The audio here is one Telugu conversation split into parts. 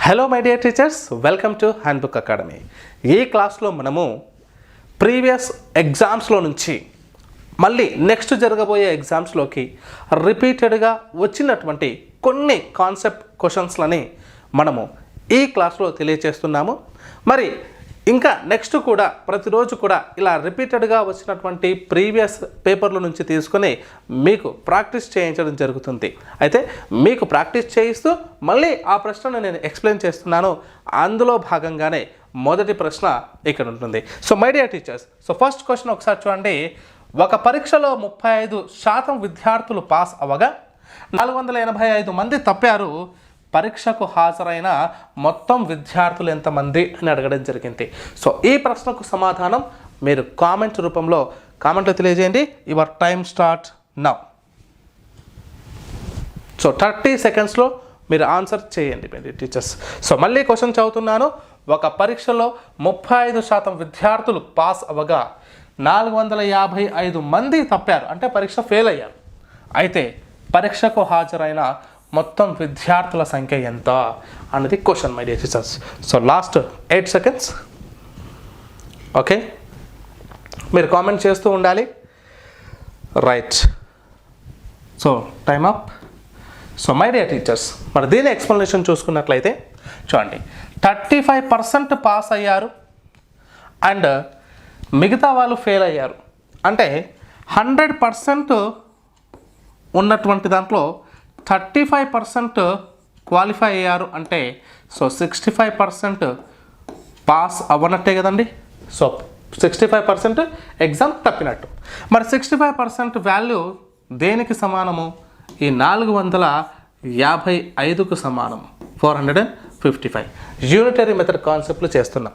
Hello my dear teachers, welcome to handbook academy. ఈ క్లాస్లో మనము ప్రీవియస్ ఎగ్జామ్స్లో నుంచి మళ్ళీ నెక్స్ట్ జరగబోయే ఎగ్జామ్స్లోకి రిపీటెడ్గా వచ్చినటువంటి కొన్ని కాన్సెప్ట్ క్వశ్చన్స్లని మనము ఈ క్లాస్లో తెలియచేస్తున్నాము. మరి ఇంకా నెక్స్ట్ కూడా ప్రతిరోజు కూడా ఇలా రిపీటెడ్గా వచ్చినటువంటి ప్రీవియస్ పేపర్ల నుంచి తీసుకొని మీకు ప్రాక్టీస్ చేయించడం జరుగుతుంది. అయితే మీకు ప్రాక్టీస్ చేయిస్తూ మళ్ళీ ఆ ప్రశ్నను నేను ఎక్స్ప్లెయిన్ చేస్తున్నాను. అందులో భాగంగానే మొదటి ప్రశ్న ఇక్కడ ఉంటుంది. So my dear teachers, so first question ఒకసారి చూడండి. ఒక పరీక్షలో 35% విద్యార్థులు పాస్ అవ్వగా 485 మంది తప్పారు. పరీక్షకు హాజరైన మొత్తం విద్యార్థులు ఎంతమంది అని అడగడం జరిగింది. సో ఈ ప్రశ్నకు సమాధానం మీరు కామెంట్ రూపంలో కామెంట్లో తెలియజేయండి. Your time start now. So 30 సెకండ్స్లో మీరు ఆన్సర్ చేయండి టీచర్స్. సో మళ్ళీ క్వశ్చన్ చదువుతున్నాను. ఒక పరీక్షలో 35% విద్యార్థులు పాస్ అవ్వగా 455 మంది తప్పారు, అంటే పరీక్ష ఫెయిల్ అయ్యారు. అయితే పరీక్షకు హాజరైన మొత్తం విద్యార్థుల సంఖ్య ఎంత అన్నది question my dear teachers. So last 8 seconds. Okay, మీరు కామెంట్ చేస్తూ ఉండాలి. Right, so time up. So my dear teachers, మరి దీని ఎక్స్ప్లెనేషన్ చూసుకున్నట్లయితే చూడండి, 35% పాస్ అయ్యారు అండ్ మిగతా వాళ్ళు ఫెయిల్ అయ్యారు. అంటే 100% ఉన్నటువంటి దాంట్లో 35% క్వాలిఫై అయ్యారు. అంటే సో 65% పాస్ అవ్వనట్టే కదండి. సో 65% ఎగ్జామ్ తప్పినట్టు. మరి 65% వాల్యూ దేనికి సమానము? ఈ 455కు సమానము, 455. యూనిటరీ మెథడ్ కాన్సెప్ట్లు చేస్తున్నాం.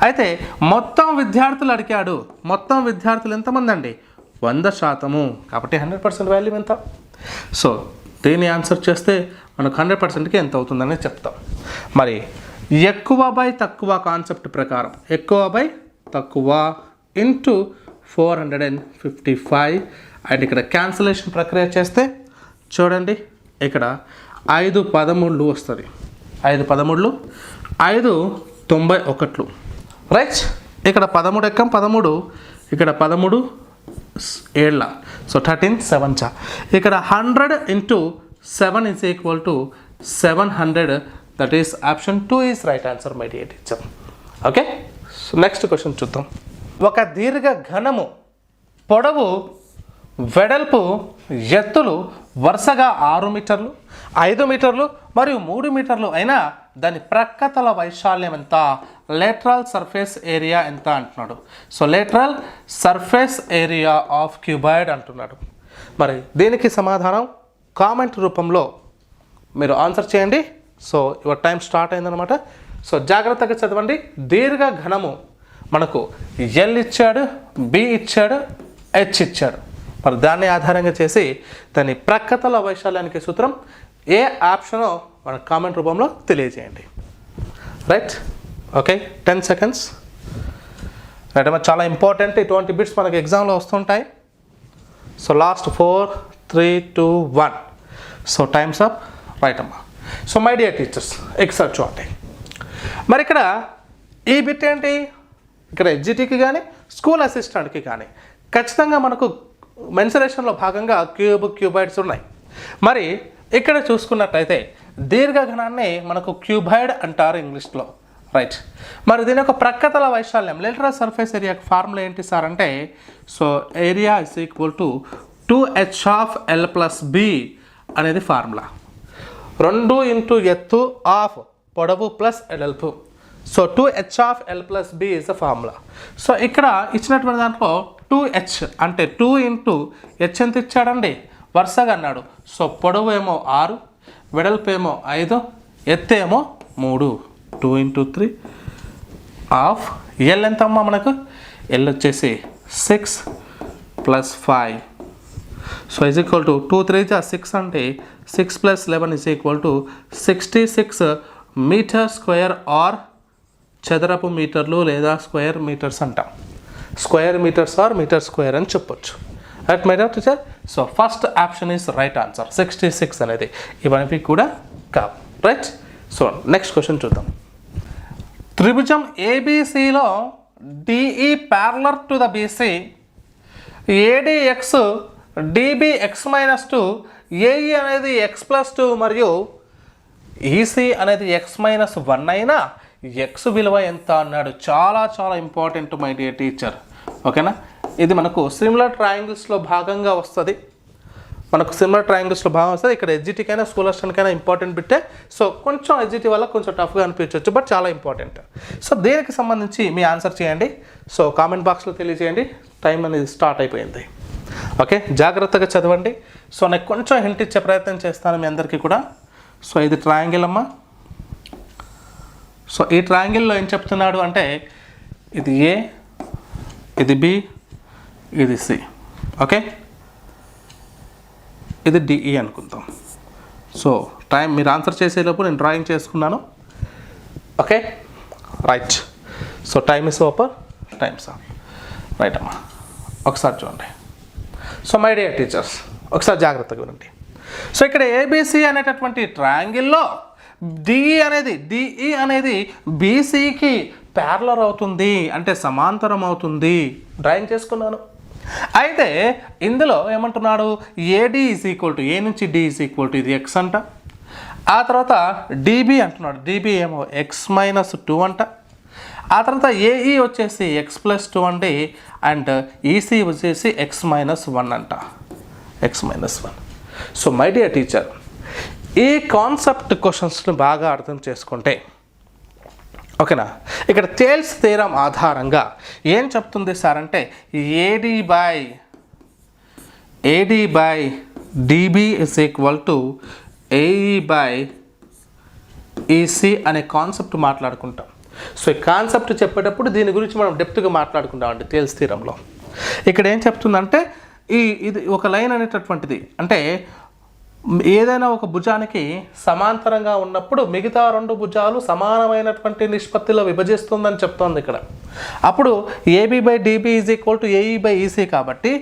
అయితే మొత్తం విద్యార్థులు అడిగాడు. మొత్తం విద్యార్థులు ఎంతమంది అండి? 100%. కాబట్టి 100% వాల్యూ ఎంత? సో దీన్ని ఆన్సర్ చేస్తే మనకు 100%కి ఎంత అవుతుందని చెప్తాం. మరి ఎక్కువ బై తక్కువ కాన్సెప్ట్ ప్రకారం ఎక్కువ బై తక్కువ ఇంటూ 455 అండ్ ఇక్కడ క్యాన్సిలేషన్ ప్రక్రియ చేస్తే చూడండి, ఇక్కడ 5 13 వస్తుంది. 5 13 5 91. రైట్, ఇక్కడ 13 ఎక్కం 13, ఇక్కడ 13 7. సో 13 7. ఇక్కడ 100 into 7 is equal to 700. That is option 2 is right answer my dear teacher. Okay, so next question చూద్దాం. ఒక దీర్ఘ ఘనము పొడవు వెడల్పు ఎత్తులు వరుసగా 6 మీటర్లు 5 మీటర్లు మరియు 3 మీటర్లు అయినా దాని ప్రక్కతల వైశాల్యం ఎంత? లేటరల్ సర్ఫేస్ ఏరియా ఎంత అంటున్నాడు. So lateral surface area of cuboid అంటున్నాడు. మరి దీనికి సమాధానం కామెంట్ రూపంలో మీరు ఆన్సర్ చేయండి. సో యువర్ టైం స్టార్ట్ అయిందనమాట. సో జాగ్రత్తగా చదవండి. దీర్ఘ ఘనము మనకు ఎల్ ఇచ్చాడు, బి ఇచ్చాడు, హెచ్ ఇచ్చాడు. మరి దాన్ని ఆధారంగా చేసి దాని ప్రక్కతల వైశాల్యానికి సూత్రం ఏ ఆప్షనో మన కామెంట్ రూపంలో తెలియజేయండి. Right, okay, 10 seconds. రైట్ అమ్మా, చాలా ఇంపార్టెంట్. ఇటువంటి బిట్స్ మనకి ఎగ్జామ్లో వస్తుంటాయి. So last 4 3 2 1. So times up. Right అమ్మా. సో మై డియర్ టీచర్స్, ఎక్సర్ చూడండి. మరి ఇక్కడ ఈ బిట్ ఏంటి? ఇక్కడ ఎడ్జిటీకి కానీ స్కూల్ అసిస్టెంట్కి కానీ ఖచ్చితంగా మనకు మెన్సరేషన్లో భాగంగా క్యూబాయిడ్స్ ఉన్నాయి. మరి ఇక్కడ చూసుకున్నట్టయితే దీర్ఘఘనాన్ని మనకు క్యూబాయిడ్ అంటారు ఇంగ్లీష్లో. రైట్, మరి దీని యొక్క ప్రక్కతల వైశాల్యం లేటరల్ సర్ఫేస్ ఏరియాకి ఫార్ములా ఏంటి సార్ అంటే, so area is equal to 2h of L plus B అనేది ఫార్ములా. 2 ఇంటూ ఎత్తు ఆఫ్ పొడవు ప్లస్ ఎడల్పు. So 2h of L plus B is the formula. So ఇక్కడ ఇచ్చినటువంటి దాంట్లో 2h అంటే 2 ఇంటూ హెచ్ ఎంత ఇచ్చాడండి? వరుసగా అన్నాడు. సో పొడవు ఏమో 6, వెడల్పు ఏమో 5, ఎత్తు ఏమో 3. 2 ఇంటూ 3 ఆఫ్ ఎల్ ఎంత అమ్మా మనకు? ఎల్ వచ్చేసి 6 plus 5. So is equal to 2 3 6 అంటే 6 plus 11 is equal to 66 meter square or చదరపు మీటర్లు లేదా స్క్వేర్ మీటర్స్ అంటాం. Square meters or meter square అని చెప్పొచ్చు. Right my dear teacher. So first option is right answer. 66 అనేది ఇవన్నీ కూడా కావు. రైట్, సో నెక్స్ట్ క్వశ్చన్ చూద్దాం. త్రిభుజం ఏబిసిలో DE parallel to the BC, AD x DB x minus 2, AE అనేది x+2 మరియు ఈసీ అనేది x-1 అయినా ఎక్స్ విలువ ఎంత అన్నాడు. చాలా చాలా ఇంపార్టెంట్ మై డియర్ టీచర్. ఓకేనా, ఇది మనకు సిమిలర్ ట్రయాంగిల్స్లో భాగంగా వస్తుంది. ఇక్కడ ఎస్జిటీకైనా స్కూల్ అసిస్టెంట్కైనా ఇంపార్టెంట్ బిట్టే. సో కొంచెం ఎస్జిటీ వల్ల కొంచెం టఫ్గా అనిపించవచ్చు, బట్ చాలా ఇంపార్టెంట్. సో దీనికి సంబంధించి మీ ఆన్సర్ చేయండి. సో కామెంట్ బాక్స్లో తెలియజేయండి. టైం అనేది స్టార్ట్ అయిపోయింది. ఓకే, జాగ్రత్తగా చదవండి. సో నేను కొంచెం హింట్ ఇచ్చే ప్రయత్నం చేస్తాను మీ అందరికీ కూడా. సో ఇది ట్రయాంగిల్ అమ్మా. సో ఈ ట్రయాంగిల్లో ఏం చెప్తున్నాడు అంటే ఇది ఏ, ఇది బి, ఇది సి. ఓకే, ఇది డిఈ అనుకుందాం. సో టైం మీరు ఆన్సర్ చేసేలోపు నేను డ్రాయింగ్ చేసుకున్నాను. Okay, right. So time is over, time's up. Right అమ్మా, ఒకసారి చూడండి. సో మై డియర్ టీచర్స్, ఒకసారి జాగ్రత్తగా వినండి. సో ఇక్కడ ఏబిసి అనేటటువంటి ట్రయాంగిల్లో డిఈ అనేది బీసీకి ప్యారలర్ అవుతుంది, అంటే సమాంతరం అవుతుంది. డ్రాయింగ్ చేసుకున్నాను. అయితే ఇందులో ఏమంటున్నాడు, ఏడి ఈజ్ ఈక్వల్ టు, ఏ నుంచి డి ఈజ్ ఈక్వల్ టు ఇది ఎక్స్ అంట. ఆ తర్వాత డిబి అంటున్నాడు, డిబి ఏమో x-2 అంట. ఆ తర్వాత ఏఈ వచ్చేసి x+2 అండి, అండ్ ఈసీ వచ్చేసి x-1 అంట, x-1. So my dear teacher, ఈ కాన్సెప్ట్ క్వశ్చన్స్ని బాగా అర్థం చేసుకుంటే, ఓకేనా, ఇక్కడ థేల్స్ థీరం ఆధారంగా ఏం చెప్తుంది సార్ అంటే AD by dB is equal to AE by EC అనే కాన్సెప్ట్ మాట్లాడుకుంటాం. సో ఈ కాన్సెప్ట్ చెప్పేటప్పుడు దీని గురించి మనం డెప్త్గా మాట్లాడుకుంటామండి థేల్స్ థీరంలో. ఇక్కడ ఏం చెప్తుందంటే ఇది ఒక లైన్ అనేటటువంటిది, అంటే ఏదైనా ఒక భుజానికి సమాంతరంగా ఉన్నప్పుడు మిగతా రెండు భుజాలు సమానమైనటువంటి నిష్పత్తిలో విభజిస్తుందని చెప్తోంది ఇక్కడ. అప్పుడు AB by DB is equal to AE by EC, కాబట్టి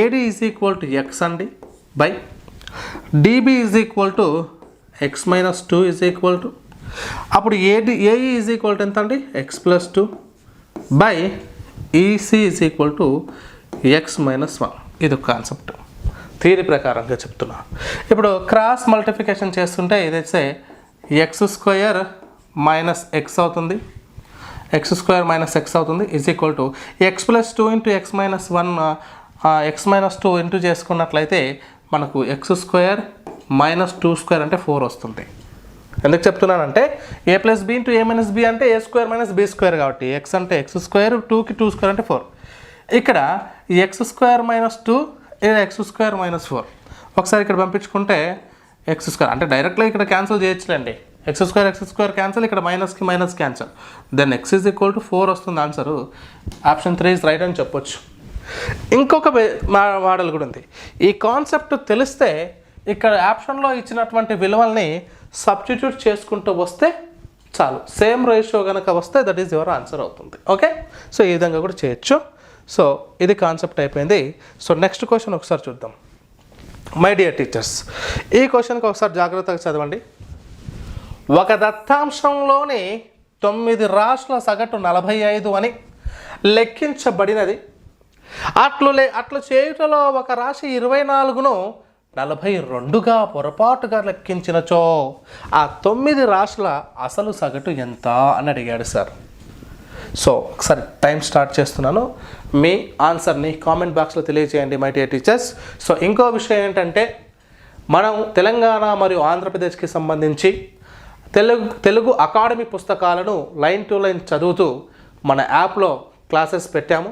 AD is equal to x అండి, by DB is equal to x-2 is equal to, అప్పుడు ఏఈ ఈజ్ ఈక్వల్ టు ఎంత అండి, x+2 by EC is equal to x-1. ఇది ఒక కాన్సెప్ట్, థియరీ ప్రకారంగా చెప్తున్నా. ఇప్పుడు క్రాస్ మల్టిప్లికేషన్ చేస్తుంటే ఇదైతే x² మైనస్ ఎక్స్ అవుతుంది, x² - x అవుతుంది, is equal to x+2 into x-1, x-2 into చేసుకున్నట్లయితే మనకు x² - 2² అంటే 4 వస్తుంది. ఎందుకు చెప్తున్నానంటే a+b ఇంటూ a-b అంటే a² - b² కాబట్టి x అంటే x², 2కి 2² అంటే 4. ఇక్కడ x² - 2 x² - 4 ఒకసారి ఇక్కడ పంపించుకుంటే x² అంటే డైరెక్ట్గా ఇక్కడ క్యాన్సిల్ చేయొచ్చులేండి. x² క్యాన్సిల్, ఇక్కడ మైనస్కి minus cancel, then x is equal to 4 వస్తుంది ఆన్సరు. ఆప్షన్ 3 ఇస్ రైట్ అని చెప్పొచ్చు. ఇంకొక మోడల్ కూడా ఉంది. ఈ కాన్సెప్ట్ తెలిస్తే ఇక్కడ ఆప్షన్లో ఇచ్చినటువంటి విలువల్ని సబ్స్టిట్యూట్ చేసుకుంటూ వస్తే చాలు, సేమ్ రేషియో కనుక వస్తే దట్ ఈజ్ యువర్ ఆన్సర్ అవుతుంది. ఓకే, సో ఈ విధంగా కూడా చేయొచ్చు. సో ఇది కాన్సెప్ట్ అయిపోయింది. సో నెక్స్ట్ క్వశ్చన్ ఒకసారి చూద్దాం. మై డియర్ టీచర్స్, ఈ క్వశ్చన్కి ఒకసారి జాగ్రత్తగా చదవండి. ఒక దత్తాంశంలోని 9 రాశుల సగటు 45 అని లెక్కించబడినది. అట్లు చేయుటలో ఒక రాశి 24ను 42గా పొరపాటుగా లెక్కించినచో ఆ 9 రాశుల అసలు సగటు ఎంత అని అడిగాడు సార్. సో ఒకసారి టైం స్టార్ట్ చేస్తున్నాను. మీ ఆన్సర్ని కామెంట్ బాక్స్లో తెలియజేయండి మై డియర్ టీచర్స్. సో ఇంకో విషయం ఏంటంటే, మనం తెలంగాణ మరియు ఆంధ్రప్రదేశ్కి సంబంధించి తెలుగు అకాడమీ పుస్తకాలను లైన్ టు లైన్ చదువుతూ మన యాప్లో క్లాసెస్ పెట్టాము.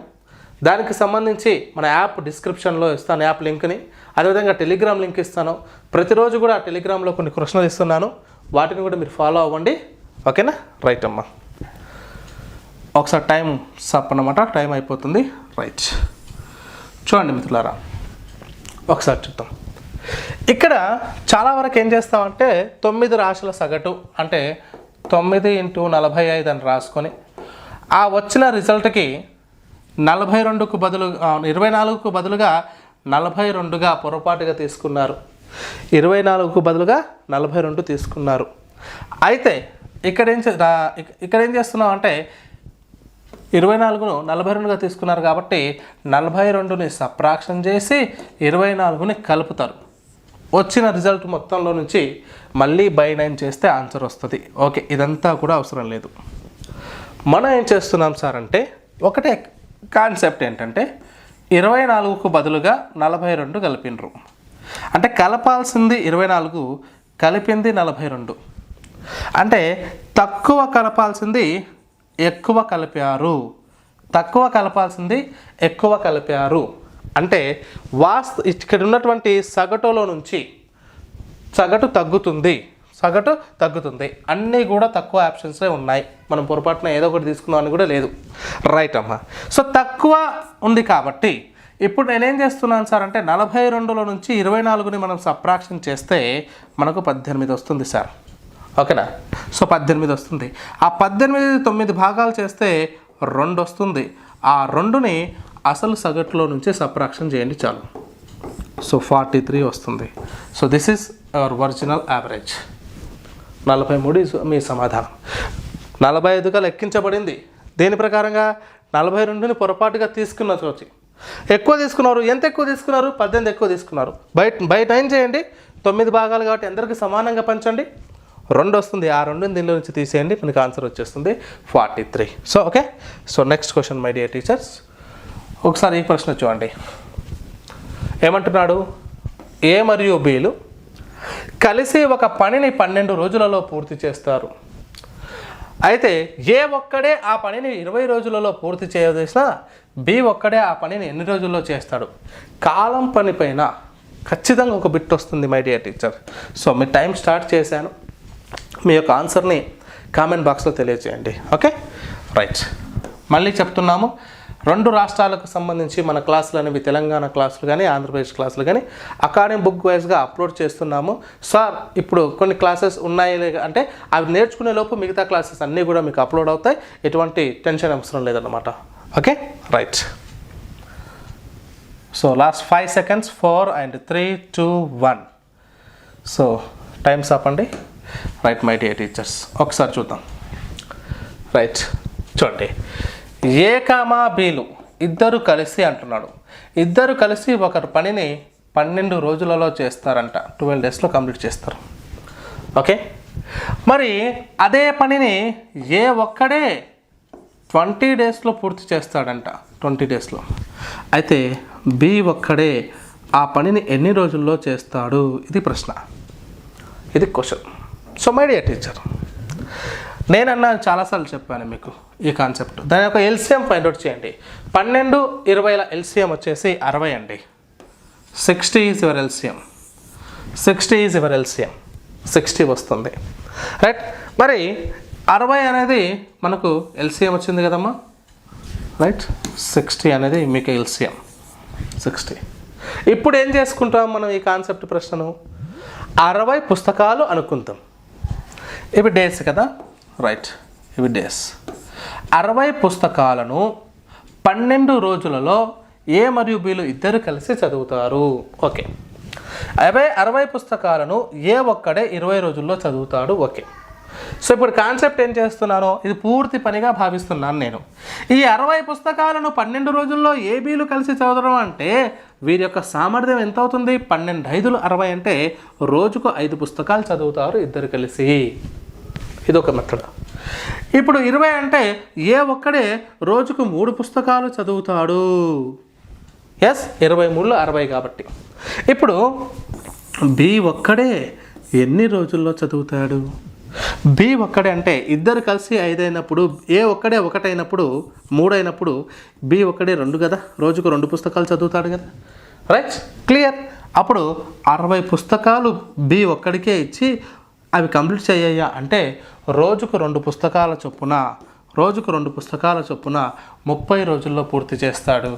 దానికి సంబంధించి మన యాప్ డిస్క్రిప్షన్లో ఇస్తాను యాప్ లింక్ని, అదేవిధంగా టెలిగ్రామ్ లింక్ ఇస్తాను. ప్రతిరోజు కూడా టెలిగ్రామ్లో కొన్ని ప్రశ్నలు ఇస్తున్నాను, వాటిని కూడా మీరు ఫాలో అవ్వండి. ఓకేనా, రైట్ అమ్మా. ఒకసారి టైం చెప్పనమాట, టైం అయిపోతుంది. రైట్, చూడండి మిత్రులారా, ఒకసారి చూద్దాం. ఇక్కడ చాలా వరకు ఏం చేస్తామంటే 9 రాశుల సగటు అంటే 9 × 45 అని రాసుకొని ఆ వచ్చిన రిజల్ట్కి 42కు బదులు 24కు బదులుగా 42గా పొరపాటుగా తీసుకున్నారు. 24కు బదులుగా 42 తీసుకున్నారు. అయితే ఇక్కడ ఏం చేస్తున్నాం అంటే 24ను 42గా తీసుకున్నారు కాబట్టి 42ని సబ్ట్రాక్షన్ చేసి 24ని కలుపుతారు. వచ్చిన రిజల్ట్ మొత్తంలో నుంచి మళ్ళీ బై 9 చేస్తే ఆన్సర్ వస్తుంది. ఓకే, ఇదంతా కూడా అవసరం లేదు. మనం ఏం చేస్తున్నాం సార్ అంటే ఒకటే కాన్సెప్ట్ ఏంటంటే 24కు బదులుగా 42 కలిపినరు. అంటే కలపాల్సింది 24, కలిపింది 42. అంటే తక్కువ కలపాల్సింది ఎక్కువ కలిపారు, తక్కువ కలపాల్సింది ఎక్కువ కలిపారు. అంటే ఇక్కడ ఉన్నటువంటి సగటులో నుంచి సగటు తగ్గుతుంది, సగటు తగ్గుతుంది. అన్నీ కూడా తక్కువ ఆప్షన్సే ఉన్నాయి. మనం పొరపాటున ఏదో ఒకటి తీసుకుందామని కూడా లేదు. రైట్ అమ్మా. సో తక్కువ ఉంది కాబట్టి ఇప్పుడు నేనేం చేస్తున్నాను సార్ అంటే 42లో నుంచి 24ని మనం సబ్ట్రాక్షన్ చేస్తే మనకు 18 వస్తుంది సార్. ఓకేనా? సో 18 వస్తుంది. ఆ 18 9 భాగాలు చేస్తే 2 వస్తుంది. ఆ 2ని అసలు సగటులో నుంచి సబ్ట్రాక్షన్ చేయండి చాలు. సో 43 వస్తుంది. So this is our original average. 43 మీ సమాధానం. 45గా లెక్కించబడింది. దేని ప్రకారంగా 42ని పొరపాటుగా తీసుకున్న చోచి ఎక్కువ తీసుకున్నారు. ఎంత ఎక్కువ తీసుకున్నారు? 18 ఎక్కువ తీసుకున్నారు. బై 9 చేయండి. 9 భాగాలు కాబట్టి అందరికీ సమానంగా పంచండి. 2 వస్తుంది. ఆ 2ని దీనిలో నుంచి తీసేయండి, మనకి ఆన్సర్ వచ్చేస్తుంది 43. So okay. So next question my dear teachers, ఒకసారి ఈ ప్రశ్న చూడండి. ఏమంటున్నాడు? ఏ మరియు బిలు కలిసి ఒక పనిని 12 రోజులలో పూర్తి చేస్తారు. అయితే ఏ ఒక్కడే ఆ పనిని 20 రోజులలో పూర్తి చేయదేసినా బి ఒక్కడే ఆ పనిని ఎన్ని రోజుల్లో చేస్తాడు? కాలం పని పైన ఖచ్చితంగా ఒక బిట్ వస్తుంది my dear teacher. So me time start చేశాను. మీ యొక్క ఆన్సర్ని కామెంట్ బాక్స్లో తెలియజేయండి. Okay, right. మళ్ళీ చెప్తున్నాము, 2 రాష్ట్రాలకు సంబంధించి మన క్లాసులు అనేవి తెలంగాణ క్లాసులు కానీ ఆంధ్రప్రదేశ్ క్లాసులు కానీ అకాడమిక్ బుక్ వైజ్గా అప్లోడ్ చేస్తున్నాము. సార్ ఇప్పుడు కొన్ని క్లాసెస్ ఉన్నాయి అంటే అవి నేర్చుకునే లోపు మిగతా క్లాసెస్ అన్నీ కూడా మీకు అప్లోడ్ అవుతాయి. ఎటువంటి టెన్షన్ అవసరం లేదన్నమాట. Okay, right. So last 5 seconds, 4 and 3, 2, 1. So times up అండి. రైట్ మై డియర్ టీచర్స్, ఒకసారి చూద్దాం. రైట్, చూడండి. ఏ కామా బీలు ఇద్దరు కలిసి అంటున్నాడు. ఇద్దరు కలిసి ఒకరు పనిని 12 రోజులలో చేస్తారంట. 12 daysలో కంప్లీట్ చేస్తారు. ఓకే, మరి అదే పనిని ఏ ఒక్కడే 20 daysలో పూర్తి చేస్తాడంట. 20 daysలో. అయితే బి ఒక్కడే ఆ పనిని ఎన్ని రోజుల్లో చేస్తాడు? ఇది ప్రశ్న, ఇది question. So my dear teacher, నేనన్నా చాలాసార్లు చెప్పాను మీకు ఈ కాన్సెప్ట్. దాని యొక్క ఎల్సిఎం ఫైండ్ అవుట్ చేయండి. 12, 20ల ఎల్సిఎం వచ్చేసి 60 అండి. 60 is your LCM. 60 is your LCM. 60 వస్తుంది. రైట్. మరి 60 అనేది మనకు ఎల్సిఎం వచ్చింది కదమ్మా. రైట్. 60 అనేది మీకు ఎల్సిఎం 60. ఇప్పుడు ఏం చేసుకుంటాం మనం ఈ కాన్సెప్ట్ ప్రశ్నను? 60 పుస్తకాలు అనుకుంటాం. ఇవి డేస్ కదా. రైట్, ఇవి డేస్. 60 పుస్తకాలను 12 రోజులలో ఏ మరియు బిలు ఇద్దరు కలిసి చదువుతారు. ఓకే, 60 పుస్తకాలను ఏ ఒక్కడే 20 రోజుల్లో చదువుతాడు. ఓకే. సో ఇప్పుడు కాన్సెప్ట్ ఏం చేస్తున్నానో ఇది పూర్తి పనిగా భావిస్తున్నాను నేను. ఈ 60 పుస్తకాలను 12 రోజుల్లో ఏ బీలు కలిసి చదవడం అంటే వీరి యొక్క సామర్థ్యం ఎంత అవుతుంది? 12 5 60 అంటే రోజుకు 5 పుస్తకాలు చదువుతారు ఇద్దరు కలిసి. ఇదొక మెథడ్. ఇప్పుడు 20 అంటే ఏ ఒక్కడే రోజుకు 3 పుస్తకాలు చదువుతాడు. ఎస్, 23లో 60 కాబట్టి. ఇప్పుడు బి ఒక్కడే ఎన్ని రోజుల్లో చదువుతాడు? బి ఒక్కడే అంటే ఇద్దరు కలిసి 5 అయినప్పుడు, ఏ ఒక్కడే 1 అయినప్పుడు, 3 అయినప్పుడు బి ఒక్కడే 2 కదా. రోజుకు 2 పుస్తకాలు చదువుతాడు కదా. Right, clear. అప్పుడు 60 పుస్తకాలు బి ఒక్కడికే ఇచ్చి అవి కంప్లీట్ చేయ్యా అంటే రోజుకు 2 పుస్తకాల చొప్పున 30 రోజుల్లో పూర్తి చేస్తాడు.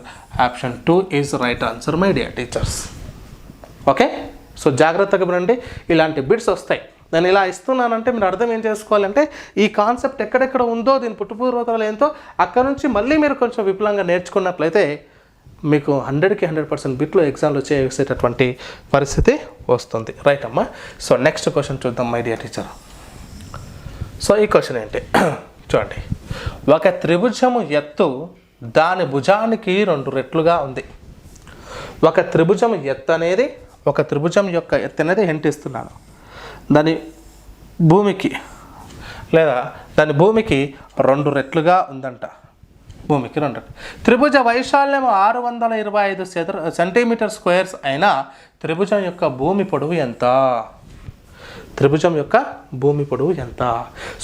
Option 2 is right answer my dear teachers. Okay, so జాగ్రత్తగా వినండి. ఇలాంటి బిట్స్ వస్తాయి. నేను ఇలా ఇస్తున్నానంటే మీరు అర్థం ఏం చేసుకోవాలంటే ఈ కాన్సెప్ట్ ఎక్కడెక్కడ ఉందో, దీని పుట్టుపూర్వతలు ఏంటో అక్కడ నుంచి మళ్ళీ మీరు కొంచెం విపులంగా నేర్చుకున్నట్లయితే మీకు 100కి 100% బిట్లు ఎగ్జామ్లో చేసేటటువంటి పరిస్థితి వస్తుంది. రైట్ అమ్మా. సో నెక్స్ట్ క్వశ్చన్ చూద్దాం మై డియర్ టీచర్. సో ఈ క్వశ్చన్ ఏంటి చూడండి, ఒక త్రిభుజము ఎత్తు దాని భుజానికి 2 రెట్లుగా ఉంది. ఒక త్రిభుజం ఎత్తు అనేది, ఒక త్రిభుజం యొక్క ఎత్తు అనేది హింట్ ఇస్తున్నాను. దాని భూమికి లేదా దాని భూమికి 2 రెట్లుగా ఉందంట. భూమికి 2 రెట్లు. త్రిభుజ వైశాల్యం 625 సెంటీమీటర్ స్క్వేర్స్ అయినా త్రిభుజం యొక్క భూమి పొడవు ఎంత? త్రిభుజం యొక్క భూమి పొడవు ఎంత?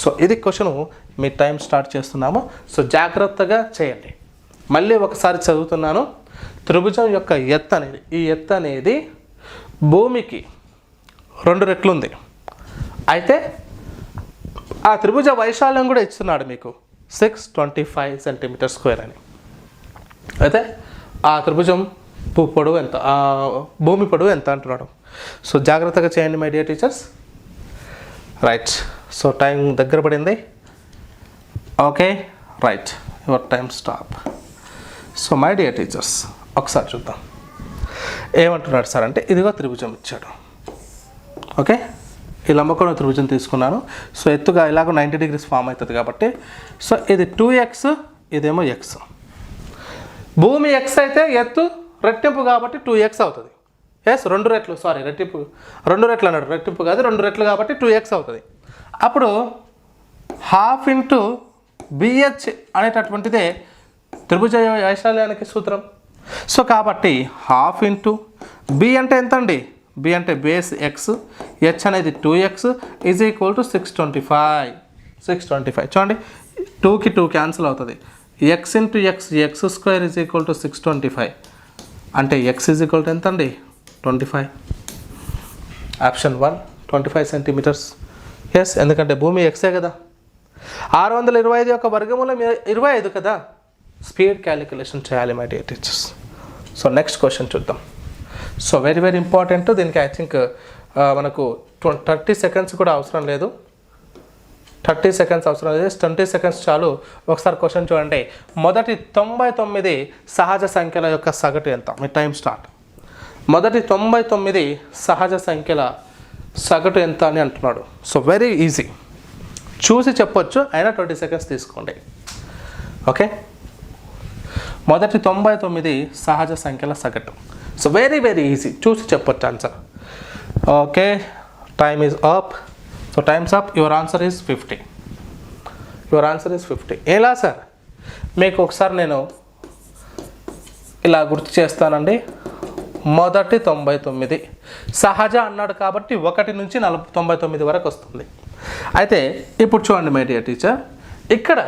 సో ఇది క్వశ్చన్. మీ టైం స్టార్ట్ చేస్తున్నాము. సో జాగ్రత్తగా చేయండి. మళ్ళీ ఒకసారి చదువుతున్నాను. త్రిభుజం యొక్క ఎత్తు అనేది, ఈ ఎత్తు అనేది భూమికి 2 రెట్లు ఉంది. అయితే ఆ త్రిభుజ వైశాల్యం కూడా ఇస్తున్నాడు మీకు 625 సెంటీమీటర్ స్క్వేర్ అని. అయితే ఆ త్రిభుజం పొడవు ఎంత, ఆ భూమి పొడవు ఎంత అంటున్నాడు. సో జాగ్రత్తగా చేయండి my dear teachers. Right. So time దగ్గర పడింది. Okay right, your time stop. So my dear teachers ఒకసారి చూద్దాం ఏమంటున్నాడు సార్ అంటే, ఇదిగో త్రిభుజం ఇచ్చాడు. ఓకే, ఈ లంబకోణ త్రిభుజం తీసుకున్నాను. సో ఎత్తుగా ఇలాగ 90 డిగ్రీస్ ఫామ్ అవుతుంది కాబట్టి, సో ఇది 2x, ఇదేమో x. భూమి x అయితే ఎత్తు రెట్టింపు కాబట్టి 2x అవుతుంది. ఎస్, 2 రెట్లు, సారీ రెట్టింపు, 2 రెట్లు అన్నాడు, రెట్టింపు కాదు, 2 రెట్లు కాబట్టి 2x అవుతుంది. అప్పుడు 1/2 ఇంటూ BH అనేటటువంటిదే త్రిభుజ వైశాల్యానికి సూత్రం. సో కాబట్టి 1/2 ఇంటూ B అంటే ఎంత అండి? B అంటే బేస్ x, h అనేది 2x ఈజ్ ఈక్వల్ టు 625. 625 చూడండి, 2కి 2 క్యాన్సిల్ అవుతుంది. x into x square is equal to 625 అంటే x ఈజ్ ఈక్వల్ టు ఎంత అండి? 25. Option 1 25 centimetres. ఎస్, ఎందుకంటే భూమి ఎక్సే కదా. 625 యొక్క వర్గమూలం 25 కదా. స్పీడ్ క్యాలిక్యులేషన్ చేయాలి my dear teachers. So next question చూద్దాం. So very very important. దీనికి ఐ థింక్ మనకు 30 సెకండ్స్ కూడా అవసరం లేదు. 30 సెకండ్స్ అవసరం లేదు, 20 సెకండ్స్ చాలు. ఒకసారి క్వశ్చన్ చూడండి. మొదటి 99 సహజ సంఖ్యల యొక్క సగటు ఎంత? మీ టైం స్టార్ట్. మొదటి 99 సహజ సంఖ్యల సగటు ఎంత అని అంటున్నాడు. సో వెరీ ఈజీ, చూసి చెప్పొచ్చు, అయినా 20 సెకండ్స్ తీసుకోండి. ఓకే, మొదటి 99 సహజ సంఖ్యల సగటు. సో వెరీ వెరీ ఈజీ, చూసి చెప్పొచ్చు answer. Okay, time is up. So times up. Your answer is 50. Your answer is 50. ఎలా సార్? మీకు ఒకసారి నేను ఇలా గుర్తు చేస్తానండి. మొదటి 99 సహజ అన్నాడు కాబట్టి 1 నుంచి 99 వరకు వస్తుంది. అయితే ఇప్పుడు చూడండి మై డియర్ టీచర్, ఇక్కడ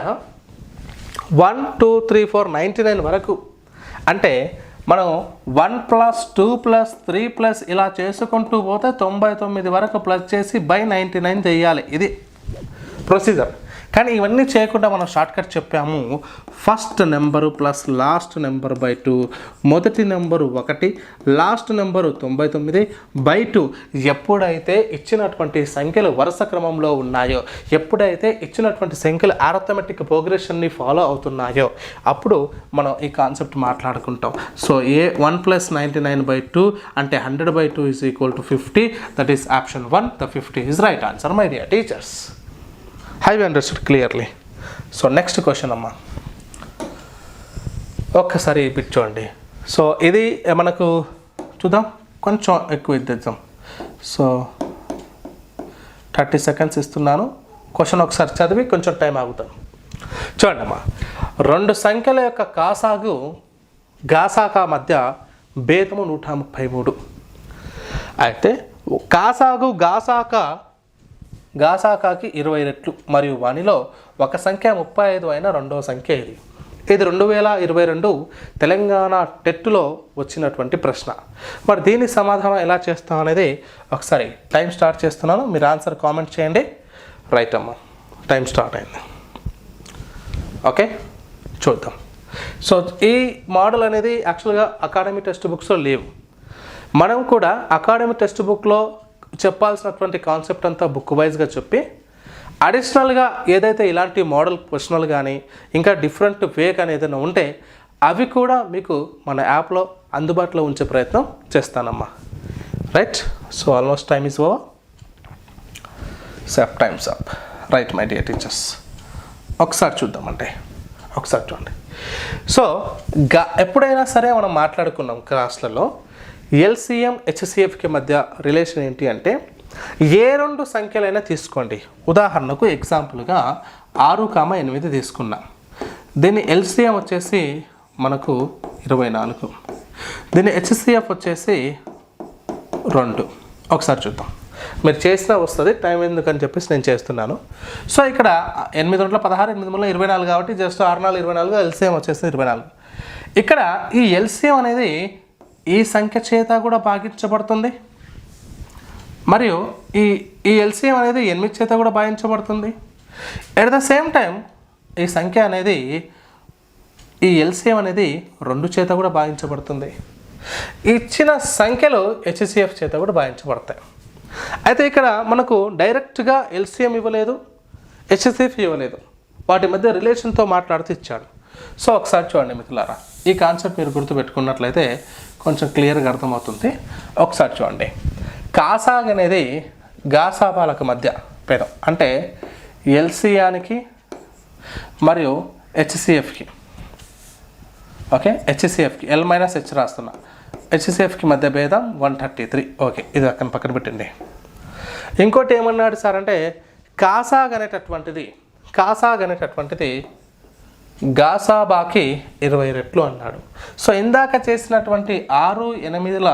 1 2 3 4 99 వరకు అంటే మనం 1 + 2 + 3 ఇలా చేసుకుంటూ పోతే 99 వరకు ప్లస్ చేసి బై 99 చేయాలి. ఇది ప్రొసీజర్. కానీ ఇవన్నీ చేయకుండా మనం షార్ట్కట్ చెప్పాము. First number plus last number by 2, మొదటి నెంబరు 1, లాస్ట్ నెంబరు 99 బై 2. ఎప్పుడైతే ఇచ్చినటువంటి సంఖ్యలు వరుస క్రమంలో ఉన్నాయో, ఎప్పుడైతే ఇచ్చినటువంటి సంఖ్యలు ఆర్థమెటిక్ ప్రోగ్రెషన్ని ఫాలో అవుతున్నాయో అప్పుడు మనం ఈ కాన్సెప్ట్ మాట్లాడుకుంటాం. సో 1 + 99/2 అంటే 100/2 is equal to 50. That is option 1. The 50 is right answer my dear teachers. Have you understood clearly? So next question అమ్మా, ఒక్కసారి బిట్ చూడండి. సో ఇది మనకు చూద్దాం, కొంచెం ఎక్కువ ఇద్దాం. సో 30 సెకండ్స్ ఇస్తున్నాను. క్వశ్చన్ ఒకసారి చదివి కొంచెం టైం ఆగుతాను. చూడండి అమ్మా, 2 సంఖ్యల యొక్క గాసాకా మధ్య భేదము 133. అయితే గాసాకాకి 20 రెట్లు మరియు వానిలో ఒక సంఖ్య 35 అయిన రెండవ సంఖ్య ఇది. ఇది 2022 తెలంగాణ టెట్లో వచ్చినటువంటి ప్రశ్న. మరి దీని సమాధానం ఎలా చేస్తాం అనేది ఒకసారి టైం స్టార్ట్ చేస్తున్నాను. మీరు ఆన్సర్ కామెంట్ చేయండి. రైట్ అమ్మా, టైం స్టార్ట్ అయింది. ఓకే, చూద్దాం. సో ఈ మోడల్ అనేది యాక్చువల్గా అకాడమీ టెక్స్ట్ బుక్స్లో లేవు. మనం కూడా అకాడమీ టెక్స్ట్ బుక్లో చెప్పాల్సినటువంటి కాన్సెప్ట్ అంతా బుక్ వైజ్గా చెప్పి అడిషనల్గా ఏదైతే ఇలాంటి మోడల్ క్వశ్చన్లు కానీ ఇంకా డిఫరెంట్ వే కానీ ఏదైనా ఉంటే అవి కూడా మీకు మన యాప్లో అందుబాటులో ఉంచే ప్రయత్నం చేస్తానమ్మా. Right. So almost time is over. Times up. Right my dear teachers, ఒకసారి చూద్దామంటే ఒకసారి చూడండి. సో ఎప్పుడైనా సరే మనం మాట్లాడుకున్నాం క్లాస్లలో ఎల్సిఎం హెచ్సిఎఫ్కి మధ్య రిలేషన్ ఏంటి అంటే ఏ రెండు సంఖ్యలైనా తీసుకోండి. ఉదాహరణకు ఎగ్జాంపుల్గా 6,8 తీసుకున్నాం. దీని ఎల్సిఎం వచ్చేసి మనకు 24, దీని హెచ్సిఎఫ్ వచ్చేసి 2. ఒకసారి చూద్దాం, మీరు చేసినా వస్తుంది, టైం ఎందుకని చెప్పేసి నేను చేస్తున్నాను. సో ఇక్కడ 8 2 16, 8 3 24 కాబట్టి జస్ట్ 6 4 24, ఎల్సిఎం వచ్చేసి 24. ఇక్కడ ఈ ఎల్సిఎం అనేది ఈ సంఖ్య చేత కూడా భాగించబడుతుంది, మరియు ఈ ఎల్సిఎం అనేది 8 చేత కూడా భాగించబడుతుంది. ఎట్ ద సేమ్ టైం ఈ సంఖ్య అనేది ఈ ఎల్సిఎం అనేది 2 చేత కూడా భాగించబడుతుంది. ఇచ్చిన సంఖ్యలు హెచ్సిఎఫ్ చేత కూడా భాగించబడతాయి. అయితే ఇక్కడ మనకు డైరెక్ట్గా ఎల్సిఎం ఇవ్వలేదు, హెచ్సిఎఫ్ ఇవ్వలేదు, వాటి మధ్య రిలేషన్తో మాట్లాడుతూ ఇచ్చాడు. సో ఒకసారి చూడండి మిత్రులారా, ఈ కాన్సెప్ట్ మీరు గుర్తుపెట్టుకున్నట్లయితే కొంచెం క్లియర్గా అర్థమవుతుంది. ఒకసారి చూడండి, కాసాగ్ అనేది గాసాబాలకు మధ్య భేదం, అంటే ఎల్సియానికి మరియు హెచ్సిఎఫ్కి, ఓకే, హెచ్సిఎఫ్కి ఎల్ మైనస్ హెచ్ రాస్తున్నా, హెచ్సిఎఫ్కి మధ్య భేదం 133. ఓకే, ఇది అక్కడ పక్కన పెట్టండి. ఇంకోటి ఏమన్నాడు సార్ అంటే కాసాగ్ అనేటటువంటిది గాసాబాకి 20 రెట్లు అన్నాడు. సో ఇందాక చేసినటువంటి 6 8ల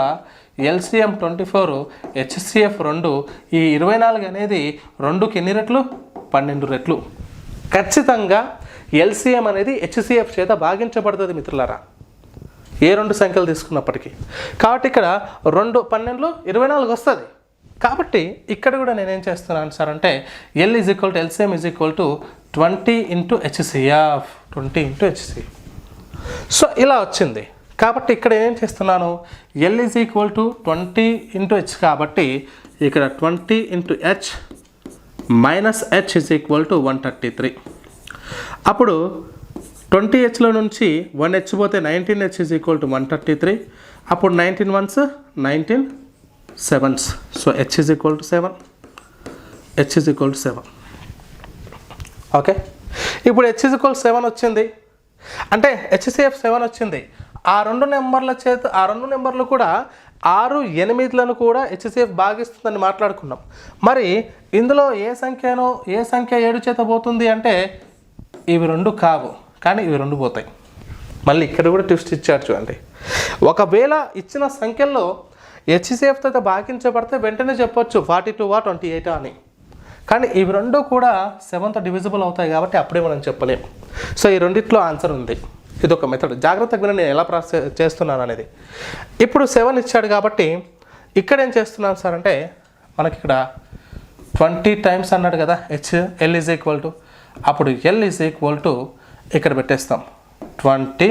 ఎల్సిఎం 24, హెచ్సిఎఫ్ 2, ఈ 24 అనేది 2కి ఎన్ని రెట్లు? 12 రెట్లు. ఖచ్చితంగా ఎల్సిఎం అనేది హెచ్సిఎఫ్ చేత భాగించబడుతుంది మిత్రులారా, ఏ రెండు సంఖ్యలు తీసుకున్నప్పటికీ. కాబట్టి ఇక్కడ 2 12 24 వస్తుంది. కాబట్టి ఇక్కడ కూడా నేనేం చేస్తున్నాను సార్ అంటే L is equal to LCM is equal to 20 × HCF, 20 × HCF. So ఇలా వచ్చింది. కాబట్టి ఇక్కడ ఏం చేస్తున్నాను, L is equal to 20 × H, కాబట్టి ఇక్కడ 20 × H minus H is equal to 133. అప్పుడు 20Hలో నుంచి 1H పోతే 19H ఈజ్ ఈక్వల్ టు 133. అప్పుడు 19 1s 19 7s. So H is equal to 7, H is equal to 7. Okay, ఇప్పుడు H ఈజ్ ఈక్వల్ 7 వచ్చింది అంటే హెచ్సిఎఫ్ 7 వచ్చింది. ఆ రెండు నెంబర్లు కూడా 6 8లను కూడా హెచ్సిఎఫ్ భాగిస్తుందని మాట్లాడుకున్నాం. మరి ఇందులో ఏ సంఖ్య 7 చేత పోతుంది అంటే ఇవి 2 కావు, కానీ ఇవి 2 పోతాయి. మళ్ళీ ఇక్కడ కూడా ట్విస్ట్ ఇచ్చారు చూడండి. ఒకవేళ ఇచ్చిన సంఖ్యల్లో హెచ్సిఎఫ్తో భాగించబడితే వెంటనే చెప్పొచ్చు 42 28 అని, కానీ ఇవి 2 కూడా 7తో డివిజిబుల్ అవుతాయి కాబట్టి అప్పుడే మనం చెప్పలేము. సో ఈ రెండిట్లో ఆన్సర్ ఉంది. ఇది ఒక మెథడ్, జాగ్రత్తగా నేను ఎలా ప్రాసెస్ చేస్తున్నాను అనేది. ఇప్పుడు 7 ఇచ్చాడు కాబట్టి ఇక్కడ ఏం చేస్తున్నాను సార్ అంటే మనకి ఇక్కడ 20 టైమ్స్ అన్నాడు కదా H, L is equal to, అప్పుడు ఎల్ ఈజ్ ఈక్వల్ టు ఇక్కడ పెట్టేస్తాం 20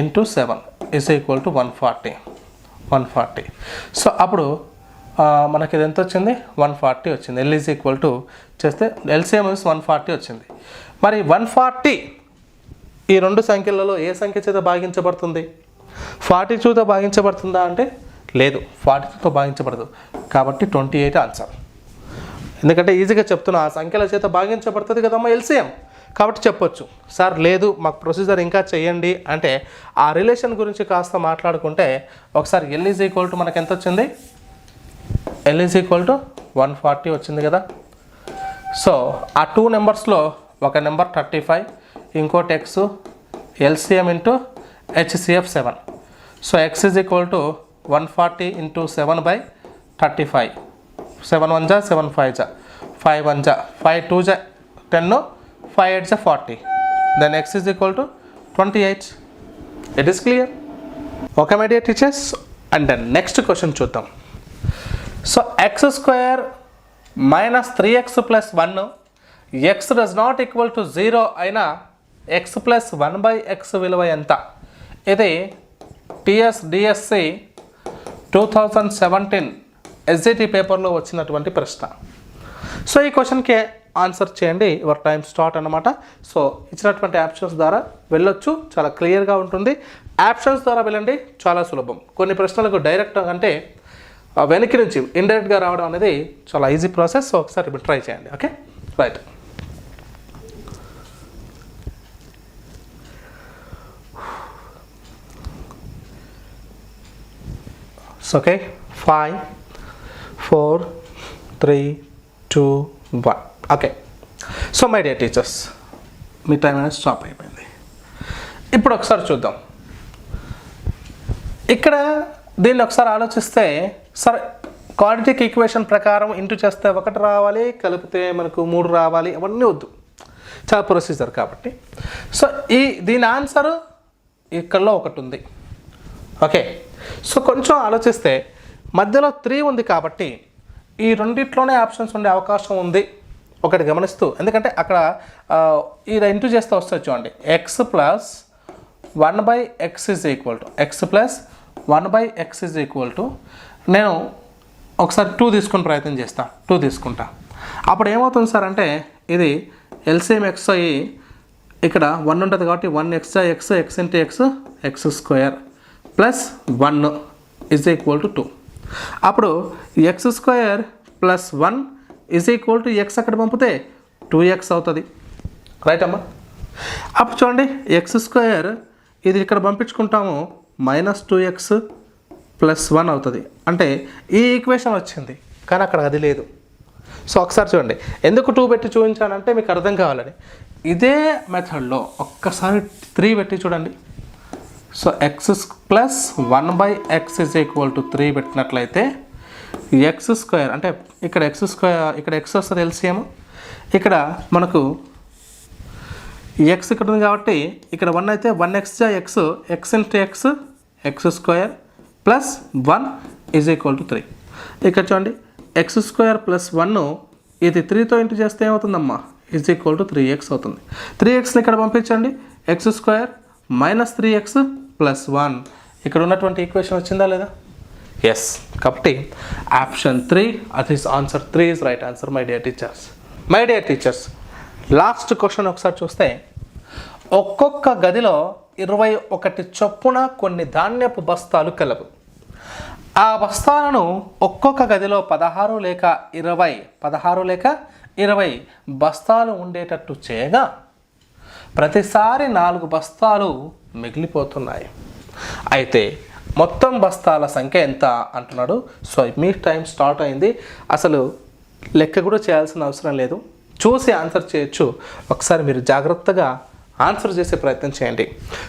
× 7 ఈజ్ ఈక్వల్ టు 140. సో అప్పుడు మనకి ఇది ఎంత వచ్చింది, 140 వచ్చింది. ఎల్ ఈజ్ ఈక్వల్ టు చేస్తే ఎల్సిఎం 140 వచ్చింది. మరి 140 ఈ రెండు సంఖ్యలలో ఏ సంఖ్య చేత భాగించబడుతుంది? 42తో భాగించబడుతుందా అంటే లేదు, 42తో భాగించబడదు. కాబట్టి 28 ఆన్సర్. ఎందుకంటే ఈజీగా చెప్తున్నా, ఆ సంఖ్యల చేత భాగించబడుతుంది కదమ్మా ఎల్సిఎం, కాబట్టి చెప్పొచ్చు. సార్ లేదు మాకు ప్రొసీజర్ ఇంకా చేయండి అంటే ఆ రిలేషన్ గురించి కాస్త మాట్లాడుకుంటే ఒకసారి ఎల్ ఈజ్ ఈక్వల్ టు మనకు ఎంత వచ్చింది, ఎల్ ఈజ్ ఈక్వల్ టు 140 వచ్చింది కదా. సో ఆ 2 నెంబర్స్లో ఒక నెంబర్ 35, ఇంకోటి X, LCM × HCF 7. So X is equal to 140 × 7/35. 7 1 జా 7 5 జా 5 1 జా 5 2 జా 10, 5 8 జా 40. Then x is equal to 28. It is clear. Okay my dear teachers, and then next question చూద్దాం. So x² - 3x + 1 x does not equal to 0 అయినా x + 1/x విలువ ఎంత? ఇది టిఎస్ డిఎస్సి 2017 ఎస్జిటి పేపర్లో వచ్చినటువంటి ప్రశ్న. సో ఈ క్వశ్చన్కి ఆన్సర్ చేయండి, యువర్ టైం స్టార్ట్ అన్నమాట. సో ఇచ్చినటువంటి ఆప్షన్స్ ద్వారా వెళ్ళొచ్చు, చాలా క్లియర్గా ఉంటుంది. ఆప్షన్స్ ద్వారా వెళ్ళండి, చాలా సులభం. కొన్ని ప్రశ్నలకు డైరెక్ట్ అంటే వెనక్కి నుంచి ఇండైరెక్ట్గా రావడం అనేది చాలా ఈజీ ప్రాసెస్. సో ఒకసారి ట్రై చేయండి. Okay, right. Okay, 5 4 3 2 1. Okay, so my dear teachers, me time అనేది స్టాప్ అయిపోయింది. ఇప్పుడు ఒకసారి చూద్దాం. ఇక్కడ దీన్ని ఒకసారి ఆలోచిస్తే, సరే క్వాడ్రాటిక్ ఈక్వేషన్ ప్రకారం ఇంటూ చేస్తే 1 రావాలి, కలిపితే మనకు 3 రావాలి, అవన్నీ వద్దు, చాలా ప్రొసీజర్ కాబట్టి. సో దీని ఆన్సరు ఇక్కడలో 1 ఉంది. ఓకే, సో కొంచెం ఆలోచిస్తే మధ్యలో 3 ఉంది కాబట్టి ఈ రెండిట్లోనే ఆప్షన్స్ ఉండే అవకాశం ఉంది. ఒకటి గమనిస్తూ, ఎందుకంటే అక్కడ ఇలా ఇంటూ చేస్తే వస్తుంది చూడండి, x plus 1/x is equal to x plus 1/x is equal to, నేను ఒకసారి 2 తీసుకుని ప్రయత్నం చేస్తా, 2 తీసుకుంటా. అప్పుడు ఏమవుతుంది సార్ అంటే, ఇది ఎల్సిఎం ఎక్స్ అయ్యి ఇక్కడ 1 ఉంటుంది కాబట్టి 1x x x into x x square plus 1 is equal to 2. అప్పుడు x square plus 1 is equal to x అక్కడ పంపితే 2x అవుతుంది. రైట్ అమ్మా? అప్పుడు చూడండి, x స్క్వేర్ ఇది ఇక్కడ పంపించుకుంటాము, -2x ప్లస్ 1 అవుతుంది. అంటే ఈ ఈక్వేషన్ వచ్చింది, కానీ అక్కడ అది లేదు. సో ఒకసారి చూడండి, ఎందుకు 2 పెట్టి చూపించానంటే మీకు అర్థం కావాలని. ఇదే మెథడ్లో ఒక్కసారి 3 పెట్టి చూడండి. So x plus 1/x is equal to 3 పెట్టినట్లయితే x స్క్వేర్ అంటే ఇక్కడ x స్క్వేర్, ఇక్కడ x వస్తుంది ఎల్సిఎం, ఇక్కడ మనకు x ఇక్కడ ఉంది కాబట్టి ఇక్కడ 1 అయితే 1x x x into x x square plus 1 is equal to 3. ఇక్కడ చూడండి, x స్క్వేర్ ప్లస్ 1 ఇది 3తో ఇంటూ చేస్తే ఏమవుతుందమ్మా, ఈజ్ ఈక్వల్ టు 3x అవుతుంది. 3xని ఇక్కడ పంపించండి, x square minus 3x plus 1. ఇక్కడ ఉన్నటువంటి ఈక్వేషన్ వచ్చిందా లేదా? ఎస్. కాబట్టి ఆప్షన్ 3, అది answer 3 is right answer my dear teachers. My dear teachers, last question ఒకసారి చూస్తే, ఒక్కొక్క గదిలో 21 చొప్పున కొన్ని ధాన్యపు బస్తాలు కలవు. ఆ బస్తాలను ఒక్కొక్క గదిలో 16 లేక 20 బస్తాలు ఉండేటట్టు చేయగా ప్రతిసారి 4 బస్తాలు మిగిలిపోతున్నాయి. అయితే మొత్తం బస్తాల సంఖ్య ఎంత అంటున్నాడు. సో మీ టైం స్టార్ట్ అయింది. అసలు లెక్క కూడా చేయాల్సిన అవసరం లేదు, చూసి ఆన్సర్ చేయొచ్చు. ఒకసారి మీరు జాగ్రత్తగా ఆన్సర్ చేసే ప్రయత్నం చేయండి.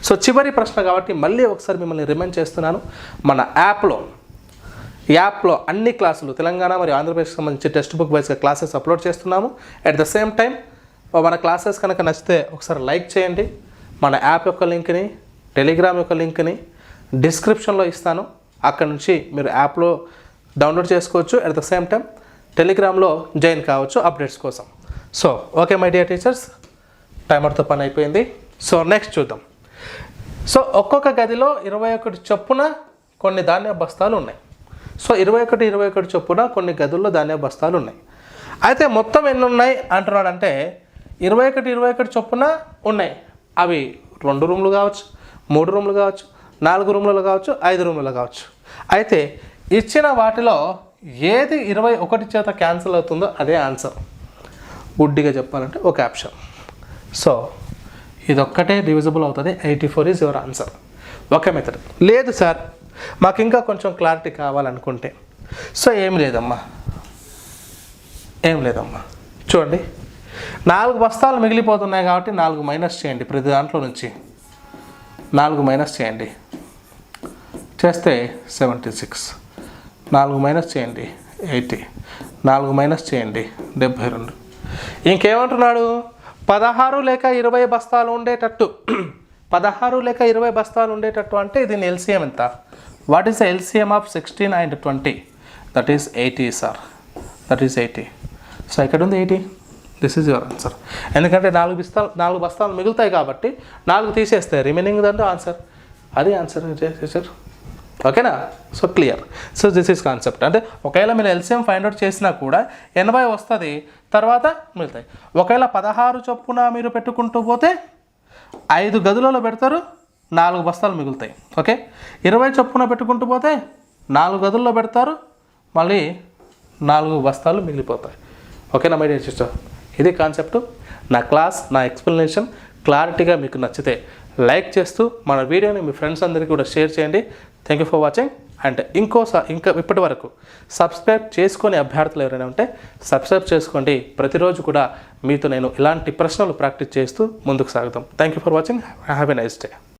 సో చివరి ప్రశ్న కాబట్టి మళ్ళీ ఒకసారి మిమ్మల్ని రిమైండ్ చేస్తున్నాను. మన యాప్లో అన్ని క్లాసులు తెలంగాణ మరియు ఆంధ్రప్రదేశ్కి సంబంధించి టెక్స్ట్ బుక్ వైజ్గా క్లాసెస్ అప్లోడ్ చేస్తున్నాము. అట్ ద సేమ్ టైం మన క్లాసెస్ కనుక నచ్చితే ఒకసారి లైక్ చేయండి. మన యాప్ యొక్క లింక్ని, టెలిగ్రామ్ యొక్క లింక్ని డిస్క్రిప్షన్లో ఇస్తాను. అక్కడ నుంచి మీరు యాప్లో డౌన్లోడ్ చేసుకోవచ్చు. అట్ ద సేమ్ టైం టెలిగ్రామ్లో జాయిన్ కావచ్చు అప్డేట్స్ కోసం. So okay my dear teachers, టైమర్తో పని అయిపోయింది. సో నెక్స్ట్ చూద్దాం. సో ఒక్కొక్క గదిలో 21 చొప్పున కొన్ని ధాన్య బస్తాలు ఉన్నాయి. సో 21 చొప్పున కొన్ని గదుల్లో ధాన్య బస్తాలు ఉన్నాయి. అయితే మొత్తం ఎన్ని ఉన్నాయి అంటున్నాడంటే 21 చొప్పున ఉన్నాయి. అవి 2 రూమ్లు కావచ్చు, 3 రూమ్లు కావచ్చు, 4 రూమ్లలో కావచ్చు, 5 రూమ్లలో కావచ్చు. అయితే ఇచ్చిన వాటిలో ఏది 21 చేత క్యాన్సిల్ అవుతుందో అదే ఆన్సర్. గుడ్డిగా చెప్పాలంటే ఒక ఆప్షన్. సో ఇదొక్కటే డివిజిబుల్ అవుతుంది. 84 is your answer. Okay method. లేదు సార్ మాకు ఇంకా కొంచెం క్లారిటీ కావాలనుకుంటే, సో ఏం లేదమ్మా చూడండి, 4 బస్తాలు మిగిలిపోతున్నాయి కాబట్టి 4 మైనస్ చేయండి. ప్రతి దాంట్లో నుంచి 4 మైనస్ చేయండి, చేస్తే 76. 4 మైనస్ చేయండి 80. 4 మైనస్ చేయండి 72. ఇంకేమంటున్నాడు, 16 లేక 20 బస్తాలు ఉండేటట్టు. 16 లేక 20 బస్తాలు ఉండేటట్టు అంటే దీని ఎల్సిఎం ఎంత? What is the LCM of 16 and 20? That is 80 sir, that is 80. So ఇక్కడ ఉంది 80. This is your answer. ఎందుకంటే 4 బస్తాలు మిగులుతాయి కాబట్టి 4 తీసేస్తే రిమైనింగ్ దంటే ఆన్సర్. అది ఆన్సర్ సార్. ఓకేనా? So clear. So this is concept. అంటే ఒకవేళ మీరు ఎల్సిఎం ఫైండ్ అవుట్ చేసినా కూడా 80 వస్తుంది, తర్వాత మిగులుతాయి. ఒకవేళ 16 చొప్పున మీరు పెట్టుకుంటూ పోతే 5 గదులలో పెడతారు, 4 బస్తాలు మిగులుతాయి. ఓకే, 20 చొప్పున పెట్టుకుంటూ పోతే 4 గదుల్లో పెడతారు, మళ్ళీ 4 బస్తాలు మిగిలిపోతాయి. ఓకేనా మై డియర్ సిస్టర్? ఇది కాన్సెప్ట్. నా క్లాస్, నా ఎక్స్ప్లెనేషన్ క్లారిటీగా మీకు నచ్చితే లైక్ చేస్తూ మన వీడియోని మీ ఫ్రెండ్స్ అందరికీ కూడా షేర్ చేయండి. Thank you for watching. And ఇంకా ఇప్పటి వరకు సబ్స్క్రైబ్ చేసుకొని అభ్యర్థులు ఎవరైనా ఉంటే సబ్స్క్రైబ్ చేసుకోండి. ప్రతిరోజు కూడా మీతో నేను ఇలాంటి ప్రశ్నలు ప్రాక్టీస్ చేస్తూ ముందుకు సాగుతాం. Thank you for watching. Have a nice day.